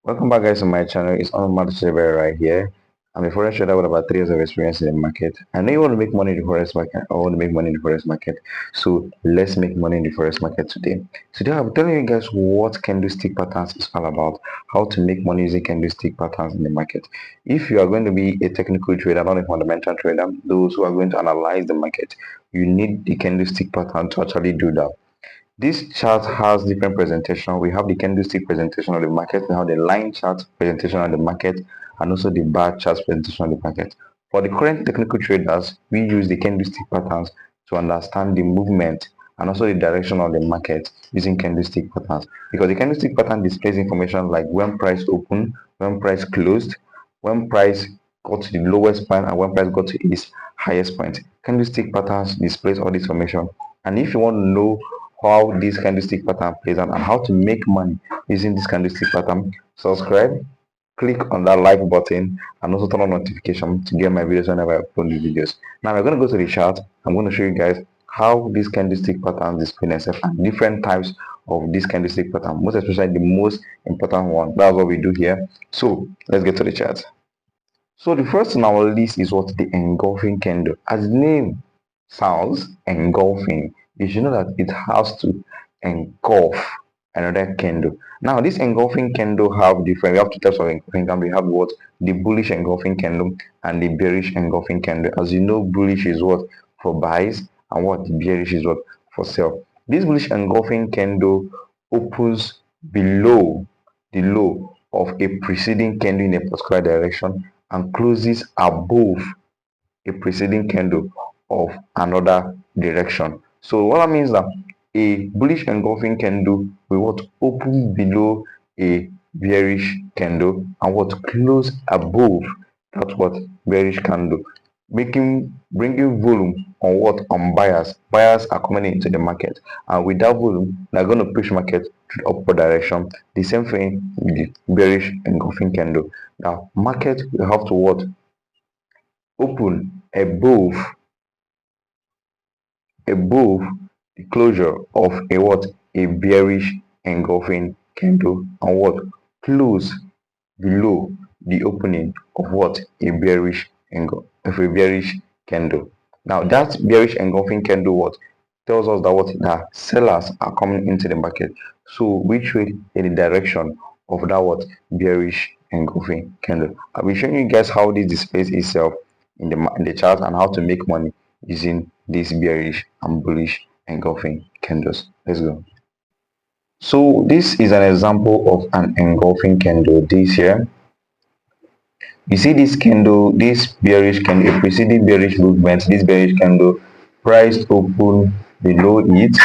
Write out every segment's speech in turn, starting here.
Welcome back, guys, to my channel. It's on right here. I'm a forex trader with about 3 years of experience in the market. I know you want to make money in the forex market. I want to make money in the forex market. So let's make money in the forex market today. Today I'm telling you guys what candlestick patterns is all about. How to make money using candlestick patterns in the market. If you are going to be a technical trader, not a fundamental trader, those who are going to analyze the market, you need the candlestick pattern to actually do that. This chart has different presentation. We have the candlestick presentation of the market, we have the line chart presentation of the market, and also the bar chart presentation of the market. For the current technical traders, we use the candlestick patterns to understand the movement and also the direction of the market using candlestick patterns, because the candlestick pattern displays information like when price opened, when price closed, when price got to the lowest point, and when price got to its highest point. Candlestick patterns displays all this information. And if you want to know how this candlestick pattern plays out and how to make money using this candlestick pattern, subscribe, click on that like button, and also turn on notification to get my videos whenever I upload new videos. Now we're going to go to the chart. I'm going to show you guys how this candlestick pattern display themselves and different types of this candlestick pattern, most especially the most important one. That's what we do here. So let's get to the chart. So the first on our list is what? The engulfing candle. As the name sounds, engulfing, you should know that it has to engulf another candle. Now this engulfing candle have different, we have two types of engulfing candle. We have what? The bullish engulfing candle and the bearish engulfing candle. As you know, bullish is what? For buys, and what? The bearish is what? For sell. This bullish engulfing candle opens below the low of a preceding candle in a particular direction and closes above a preceding candle of another direction. So what that means that a bullish engulfing candle will what? Open below a bearish candle and what? Close above that what? Bearish candle, bringing volume on what? On buyers. Buyers are coming into the market, and with that volume they're going to push market to the upward direction. The same thing with the bearish engulfing candle. Now market will have to what? Open above the closure of a what? A bearish engulfing candle, and what? Close below the opening of what? A bearish candle. Now that bearish engulfing candle what? Tells us that what? That sellers are coming into the market. So we trade in the direction of that what? Bearish engulfing candle. I'll be showing you guys how this displays itself in the chart and how to make money using these bearish and bullish engulfing candles. Let's go. So this is an example of an engulfing candle. This here, you see this candle, this bearish candle, a preceding bearish movement. This bearish candle priced open below it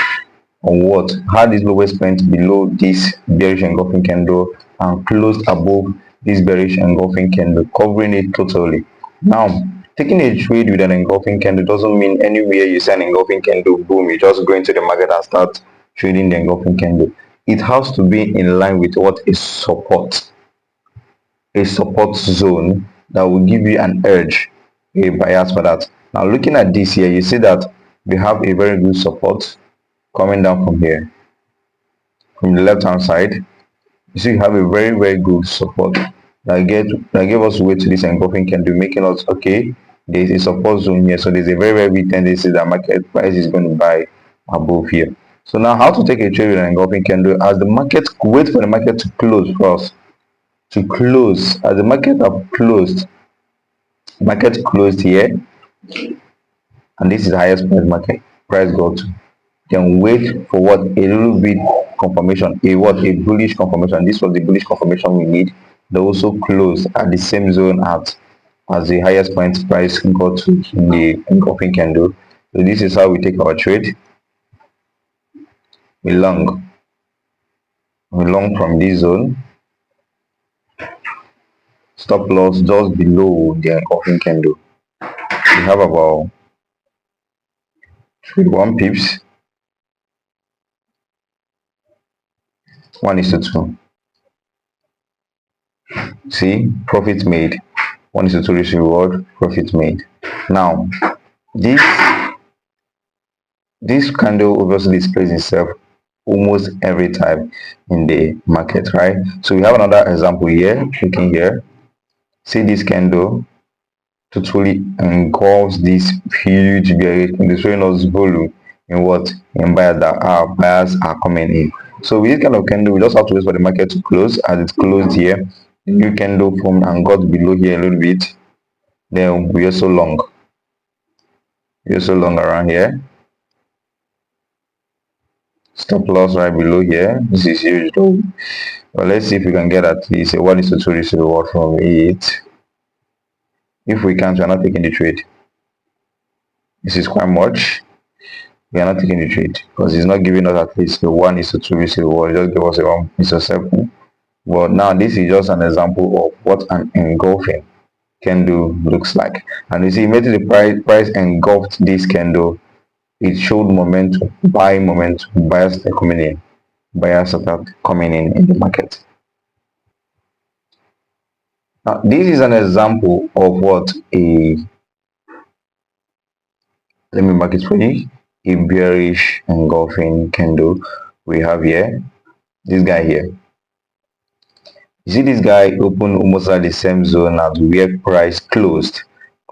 on what? Had its lowest point below this bearish engulfing candle and closed above this bearish engulfing candle, covering it totally. Now taking a trade with an engulfing candle doesn't mean anywhere you see an engulfing candle, boom, you just go into the market and start trading the engulfing candle. It has to be in line with what? A support zone that will give you an edge, a bias for that. Now looking at this here, you see that we have a very good support coming down from here, from the left hand side. You see we have a very good support that gave us way to this engulfing candle, making us okay. There's a support zone here, so there's a very big tendency that market price is going to buy above here. So now how to take a trade with an engulfing candle? As the market, wait for the market to close first. As the market have closed, market closed here, and this is the highest price got to. Then wait for what? A little bit confirmation, a bullish confirmation. This was the bullish confirmation we need. They also close at the same zone as the highest point price got to in the engulfing candle. So this is how we take our trade. We long from this zone, stop loss just below the engulfing candle. We have about 1 pips, 1:2. See, profit made. 1:2 risk reward, profit made. Now this candle obviously displays itself almost every time in the market, right? So we have another example here. Clicking here, see this candle totally engulfs this huge bearish candle, showing us volume in what, in buyers are coming in. So with this kind of candle, we just have to wait for the market to close. As it closed here, the new candle formed and got below here a little bit. Then we also long. We also long around here. Stop loss right below here. This is huge though. But let's see if we can get at least a 1:2 risk reward from it. If we can't, we're not taking the trade. This is quite much. We are not taking the trade because it's not giving us at least a 1:2 risk reward. It just give us a 1:7. But now this is just an example of what an engulfing candle looks like. And you see, immediately the price engulfed this candle. It showed momentum, buying momentum. Buyers are coming in. Buyers started coming in the market. Now, this is an example of what let me mark it for you, a bearish engulfing candle we have here. This guy here. You see this guy opened almost at the same zone as where price closed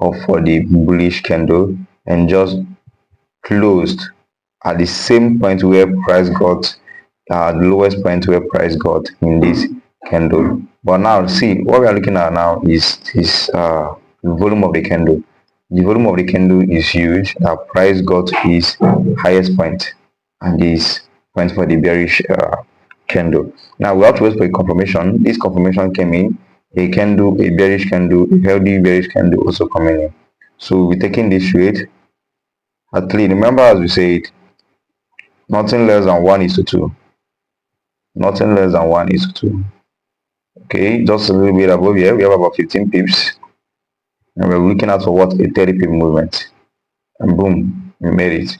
up for the bullish candle and just closed at the same point where price got the lowest point where price got in this candle. But now see what we are looking at now is this the volume of the candle. The volume of the candle is huge. The price got its highest point and this point for the bearish candle. Now we have to wait for a confirmation. This confirmation came in, a candle, a bearish candle, a healthy bearish candle also coming in. So we're taking this trade. At least remember, as we said, nothing less than 1:2. Nothing less than 1:2. Okay, just a little bit above here, we have about 15 pips. And we're looking at for what, a 30 pip movement. And boom, we made it.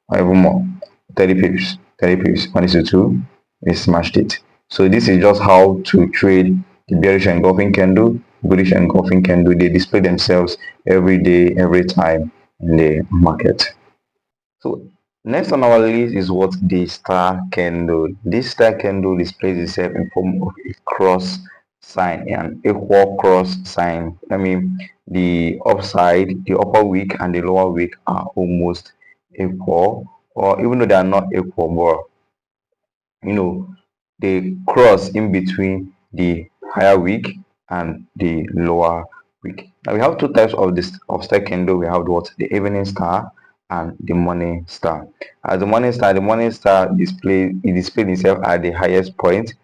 Or even more. 30 pips. 30 pips. 1:2. We smashed it. So this is just how to trade the bearish engulfing candle, bullish engulfing candle. They display themselves every day, every time in the market. So next on our list is what, the star candle. This star candle displays itself in form of a cross sign, an equal cross sign. I mean, the upside, the upper wick and the lower wick are almost equal, or even though they are not equal, but the cross in between the higher wick and the lower wick. Now we have two types of this of star candle. We have what, the evening star and the morning star. As the morning star displays itself at the highest point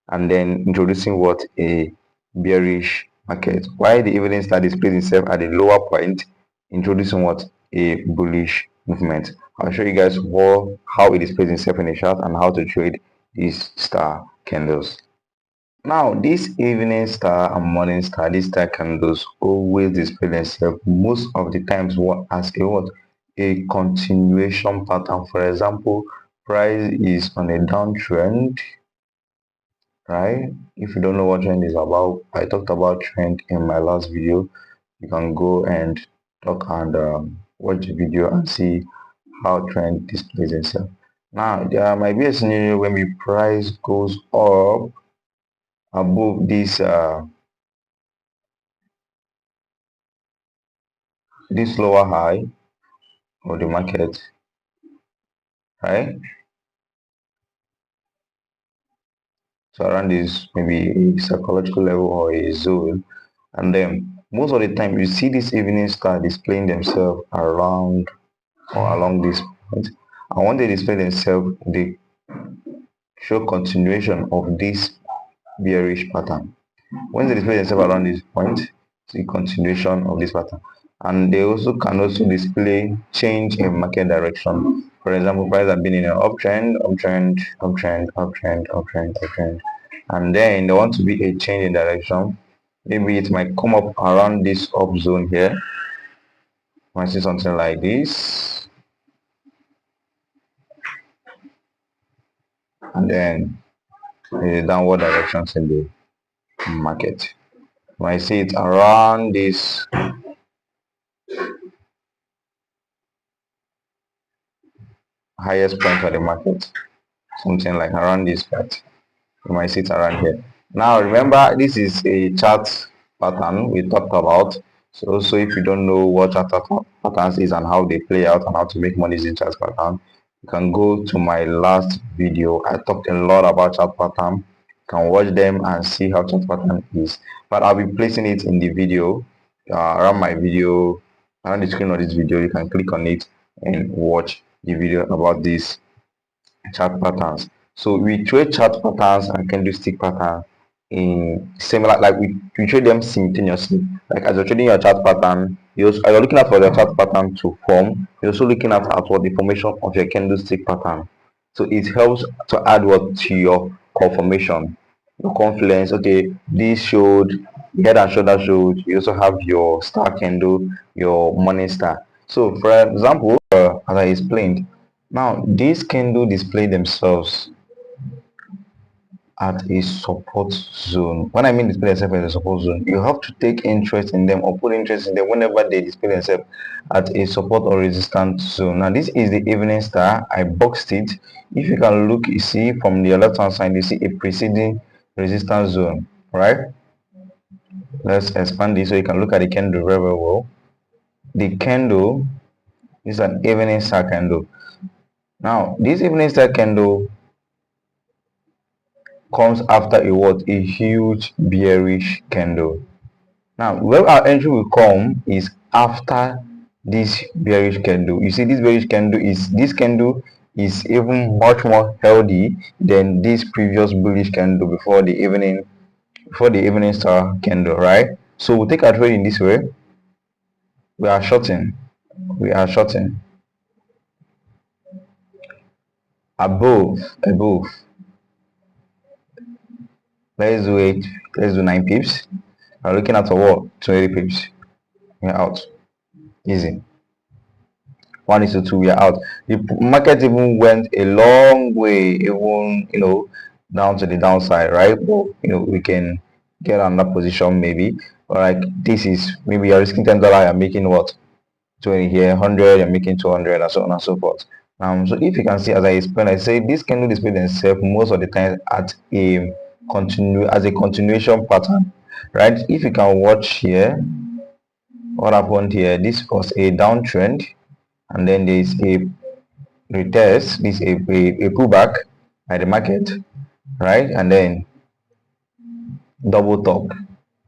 and then introducing what, a bearish market, while the evening star displays itself at the lower point, introducing what, a bullish movement. I'll show you guys how it displays itself in the chart and how to trade these star candles. Now this evening star and morning star, these star candles always display themselves most of the times as a continuation pattern. For example, price is on a downtrend, right? If you don't know what trend is about, I talked about trend in my last video. You can go and talk and watch the video and see how trend displays itself. Now there might be a scenario when the price goes up above this lower high of the market, right? So around this maybe a psychological level or a zone, and then most of the time you see this evening star displaying themselves around or along this point, and when they display themselves, they show continuation of this bearish pattern. When they display themselves around this point, see continuation of this pattern. And they also can also display change in market direction. For example, price have been in an uptrend, uptrend, uptrend, uptrend, uptrend, uptrend, and then they want to be a change in direction. Maybe it might come up around this up zone here. Might see something like this, and then a downward direction in the market. Might see it around this highest point of the market. something like around this part. You might see it around here. Now remember, this is a chart pattern we talked about. So if you don't know what chart patterns is and how they play out and how to make money using chart pattern, you can go to my last video. I talked a lot about chart pattern. You can watch them and see how chart pattern is. But I'll be placing it in the video, around my video, around the screen of this video. You can click on it and watch the video about this chart patterns. So we trade chart patterns and candlestick pattern in similar, like we trade them simultaneously. Like as you're trading your chart pattern, you're looking at for the chart pattern to form. You're also looking at what the formation of your candlestick pattern. So it helps to add what to your confirmation, your confidence. Okay, this showed, head and shoulder showed. You also have your star candle, your morning star. So for example, as I explained, now these candle display themselves at a support zone. When I mean display themselves at a support zone, you have to take interest in them or put interest in them whenever they display themselves at a support or resistance zone. Now this is the evening star. I boxed it. If you can look, you see from the left hand side, you see a preceding resistance zone, right? Let's expand this so you can look at the candle very, very well. The candle is an evening star candle. Now this evening star candle comes after a what? A huge bearish candle. Now where our entry will come is after this bearish candle. You see, this bearish candle is even much more healthy than this previous bullish candle before the evening star candle, right? So we'll take our trade in this way. We are shorting above. Let's do 9 pips. We're looking at a what? 20 pips. We're out. Easy. 1:2, we are out. The market even went a long way, even down to the downside, right? But we can get another position maybe. Or like this is maybe you're risking $10, you're making what? 20 here, 100, you're making 200, and so on and so forth. So if you can see, as I explained, I say this candle display themselves most of the time at a continuation pattern, right? If you can watch here, what happened here? This was a downtrend, and then there is a retest. This is a pullback by the market, right? And then double top.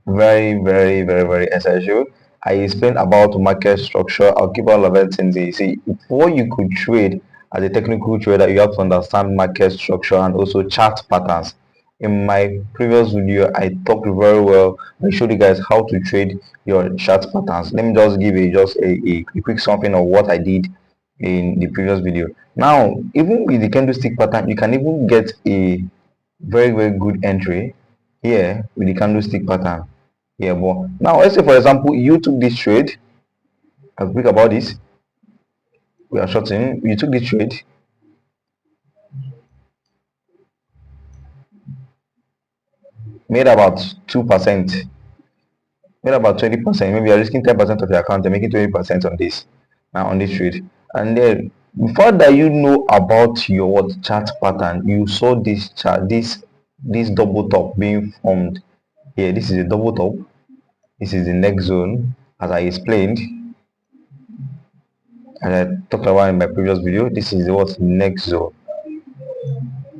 Very, very, very, very essential. I explained about market structure. I'll keep all of it in the see. Before you could trade as a technical trader, you have to understand market structure and also chart patterns. In my previous video, I talked very well. I showed you guys how to trade your chart patterns. Let me just give a quick something of what I did in the previous video. Now, even with the candlestick pattern, you can even get a very, very good entry here with the candlestick pattern. Yeah, but now let's say for example you took this trade. I'll speak about this. We are shorting. You took this trade. Made about 2%. Made about 20%. Maybe you're risking 10% of your account and making 20% on this. Now on this trade. And then before that you know about your chart pattern, you saw this chart, this double top being formed here. This is a double top. This is the next zone, as I explained. And I talked about in my previous video. This is what next zone.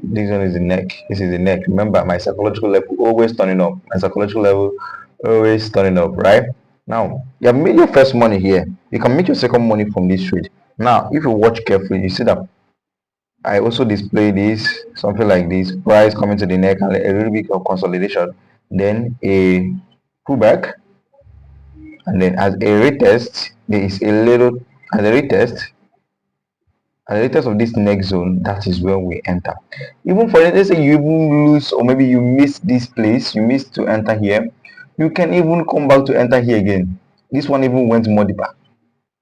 This one is the neck. This is the neck. Remember, my psychological level always turning up. My psychological level always turning up, right? Now, you have made your first money here. You can make your second money from this trade. Now, if you watch carefully, you see that I also display this, something like this, price coming to the neck and a little bit of consolidation, then a pullback, and then as a retest, there is a little, as a retest, at the latest of this next zone, that is where we enter. Even for let's say you even lose, or maybe you miss this place, you miss to enter here, you can even come back to enter here again. This one even went more deeper.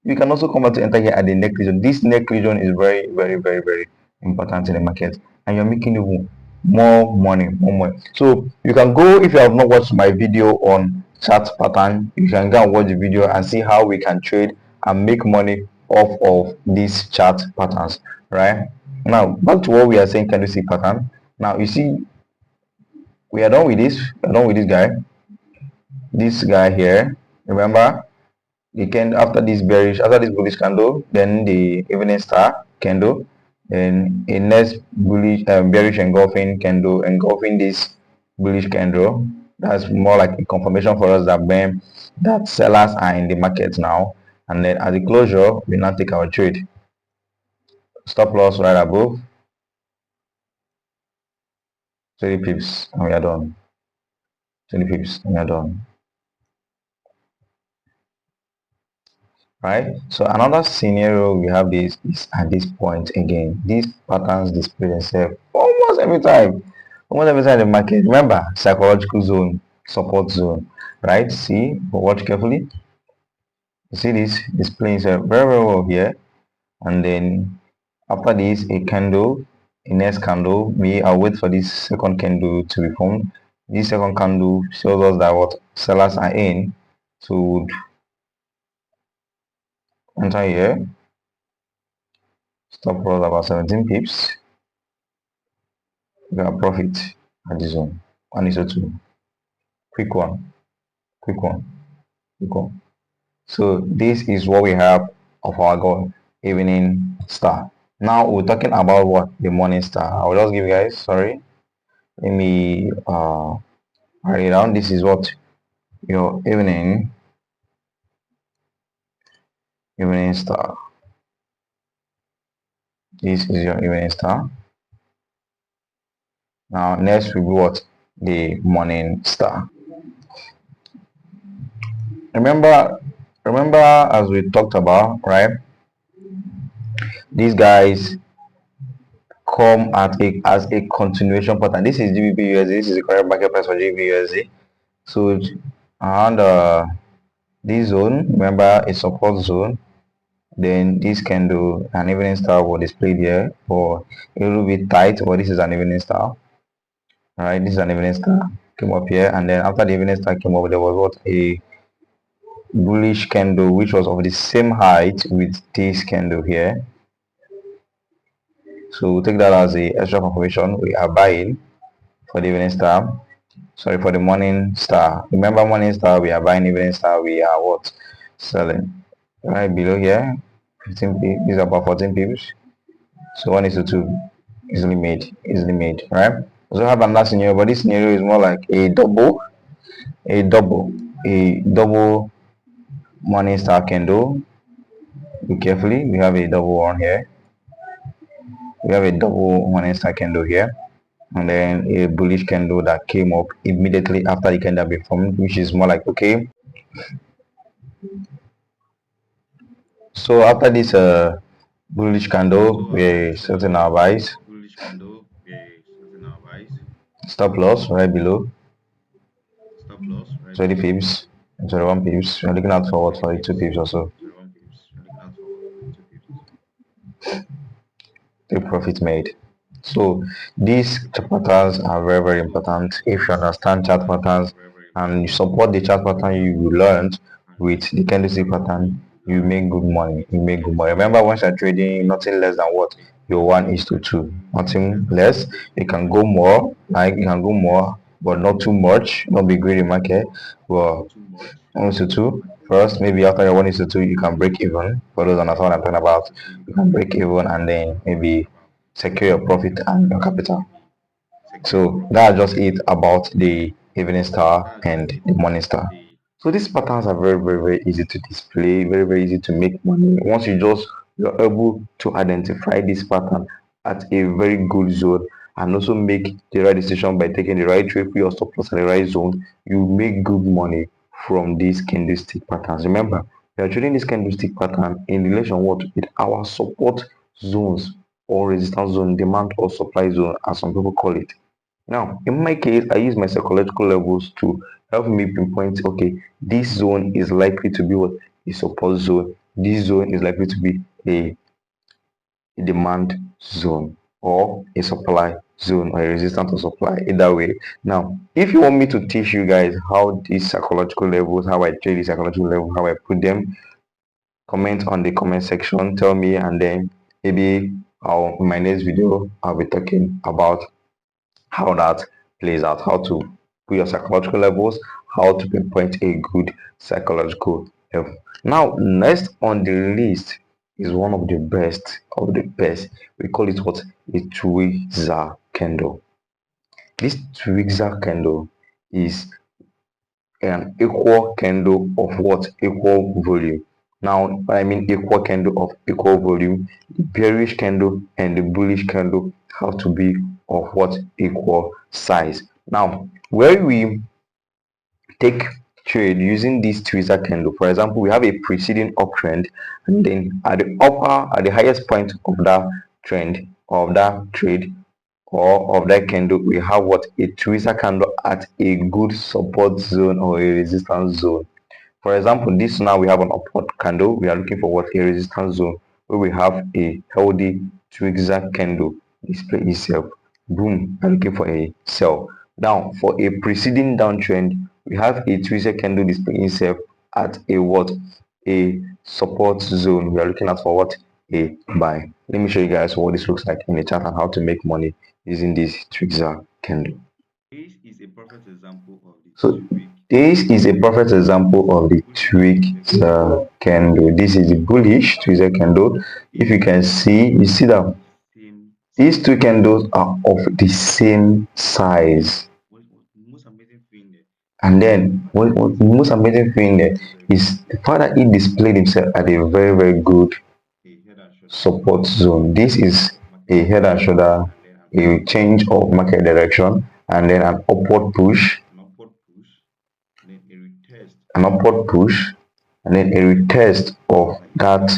You can also come back to enter here at the neck region. This neck region is very, very, very, very important in the market, and you're making even more money. So you can go, if you have not watched my video on chart pattern, you can go and watch the video and see how we can trade and make money off of these chart patterns, right? Now back to what we are saying, candlestick pattern. Now you see, we are done with this. We are done with this guy. This guy here. Remember, the candle after this bearish, after this bullish candle, then the evening star candle, then a next bullish bearish engulfing candle, engulfing this bullish candle. That's more like a confirmation for us that when that sellers are in the market now, and then at the closure we now take our trade. Stop loss right above 20 pips, and we are done. 20 pips, and we are done. Right, so another scenario we have this is at this point again. These patterns display themselves almost every time in the market. Remember, psychological zone, support zone, right? See, watch carefully. You see this displaying itself very well here, and then after this a candle, a next candle. I'll wait for this second candle to be formed. This second candle shows us that what sellers are in, so enter here. Stop loss about 17 pips. We got profit at the zone. 1:2. Quick one. Quick one. Quick one. So this is what we have of our goal evening star. Now we're talking about what the morning star. I will just give you guys, sorry. Let me write it down. This is what your evening star. This is your evening star. Now next will be what the morning star. Remember as we talked about, right? These guys come at as a continuation pattern. This is GBP USD. This is the current market price for GBP USD. So around this zone, remember a support zone. Then this candle, an evening star will display there for a little bit tight, but this is an evening star. All right, this is an evening star came up here, and then after the evening star came up, there was what a bullish candle, which was of the same height with this candle here. So we'll take that as a extra confirmation. We are buying for the evening star. Sorry, for the morning star. Remember, morning star we are buying, evening star we are what selling. Right below here, 15 pips. This is about 14 pips. So 1:2, easily made. Right. We also have another scenario, but this scenario is more like a double morning star candle. Look carefully. We have a double one here. We have a double morning star candle here, and then a bullish candle that came up immediately after the candle be formed, which is more like okay. So after this bullish candle, we're setting our buys. Stop loss right below 20 pips, 21 pips. We're looking out for what, for 2 pips or so. The profit made. So these patterns are very important. If you understand chart patterns and you support the chart pattern you learned with the candlestick pattern, you make good money. Remember, once you're trading, nothing less than what your 1:2, nothing less. You can go more, but not too much. Not be greedy market. Well, 1:2. First, maybe after your 1:2, you can break even. For those understand what I'm talking about, you can break even and then maybe secure your profit and your capital. So that's just it about the evening star and the morning star. So these patterns are very easy to display, very easy to make money. Once you're able to identify this pattern at a very good zone and also make the right decision by taking the right trade for your stop loss at the right zone, you make good money from these candlestick patterns. Remember, we are trading this candlestick pattern in relation with our support zones or resistance zone, demand or supply zone, as some people call it. Now, in my case, I use my psychological levels to help me pinpoint, okay, this zone is likely to be what a support zone. This zone is likely to be a demand zone or a supply zone or a resistance to supply, either way. Now, if you want me to teach you guys how these psychological levels, how I trade these psychological levels, how I put them, comment on the comment section, tell me, and then maybe in my next video, I'll be talking about how that plays out, how to put your psychological levels, how to pinpoint a good psychological level. Now, next on the list is one of the best of the best. We call it what? A Tweezer candle. This Tweezer candle is an equal candle of what? Equal volume. Now, what I mean equal candle of equal volume, the bearish candle and the bullish candle have to be of what? Equal size. Now, where we take trade using this tweezer candle, for example, we have a preceding uptrend, and then at the highest point of that trend, of that trade, or of that candle, we have what? A tweezer candle at a good support zone or a resistance zone. For example, this now we have an upward candle. We are looking for what? A resistance zone where we have a healthy tweezer candle display itself. Boom, we're looking for a sell. Now, for a preceding downtrend, we have a tweezer candle display itself at a what? A support zone. We are looking at for what? A buy. Let me show you guys what this looks like in the chart and how to make money using this tweezer candle. This is a perfect example of the So this is a perfect example of the tweezer candle. This is the bullish tweezer candle. If you can see, you see that these two candles are of the same size. And then what the most amazing thing there is the fact that it displayed himself at a very, very good support zone. This is a head and shoulder, a change of market direction, and then an upward push, an upward push, and then a retest of that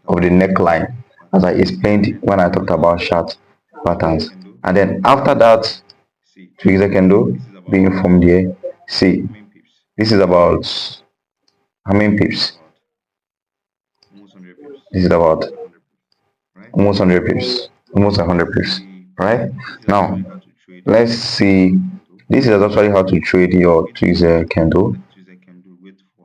of the neckline, as I explained when I talked about chart patterns. And then after that tweezer candle being formed here, see, this is about how many pips? This is about almost 100 pips, almost 100 pips, right? Now let's see. This is actually how to trade your tweezer candle.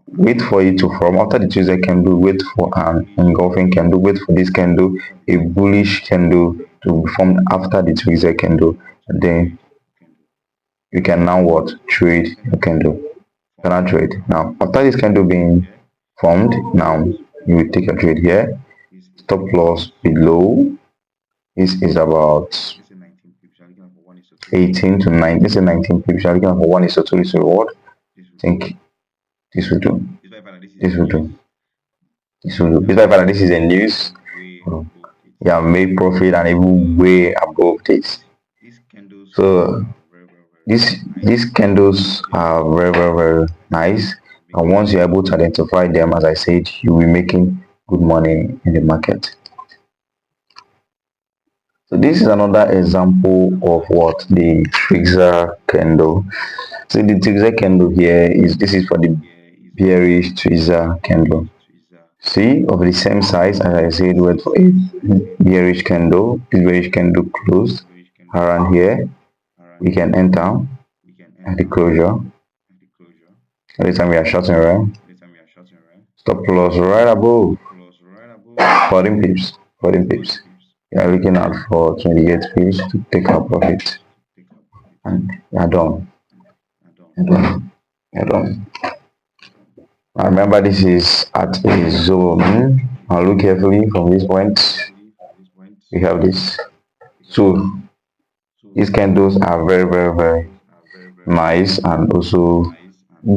Wait for it to form. After the tweezer candle, wait for an engulfing candle. Wait for this candle, a bullish candle, to be formed after the tweezer candle. And then you can now what? Trade your candle. You cannot trade. Now, after this candle being formed, now you will take a trade here. Stop loss below. This is about 18 to 9. This is 19 pips. You're looking for 1:2 is reward. I think this will do. This will do. This will do. Despite this is a news, you have made profit and even way above this. So these candles are very, very, very nice. And once you're able to identify them, as I said, you'll be making good money in the market. So this is another example of what? The Tweezers candle. So the Tweezers candle here is, this is for the bearish Tweezers candle. See, of the same size as I said, wait for a bearish candle. This bearish candle closed around here. We can enter at the closure. Every time we are shorting, right? Stop loss right above 14 pips. 14 pips. We are looking out for 28 pips to take our profit. And we are done. We are done. Now remember, this is at a zone. Now look carefully from this point. We have this. So these candles are very, very, very nice and also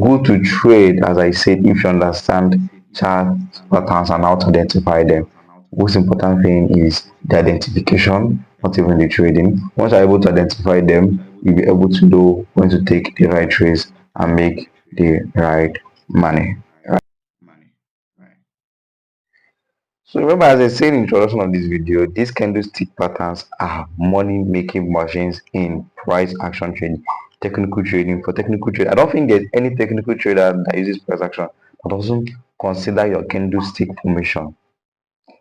good to trade, as I said, if you understand chart patterns and how to identify them. Most important thing is the identification, not even the trading. Once you're able to identify them, you'll be able to know when to take the right trades and make the right money. So remember, as I said in the introduction of this video, these candlestick patterns are money making machines in price action trading, technical trading. For technical trade, I don't think there's any technical trader that uses price action but doesn't consider your candlestick formation.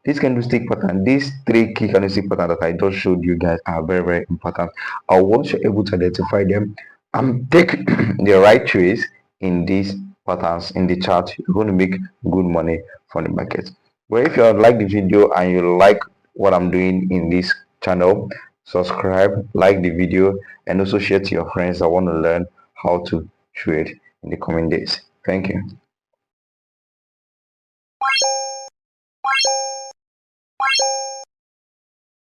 This candlestick pattern, these three key candlestick patterns that I just showed you guys are very, very important. And once you're able to identify them and take the right trades in these patterns in the chart, you're going to make good money from the market. Well, if you like the video and you like what I'm doing in this channel, subscribe, like the video, and also share to your friends that want to learn how to trade in the coming days. Thank you.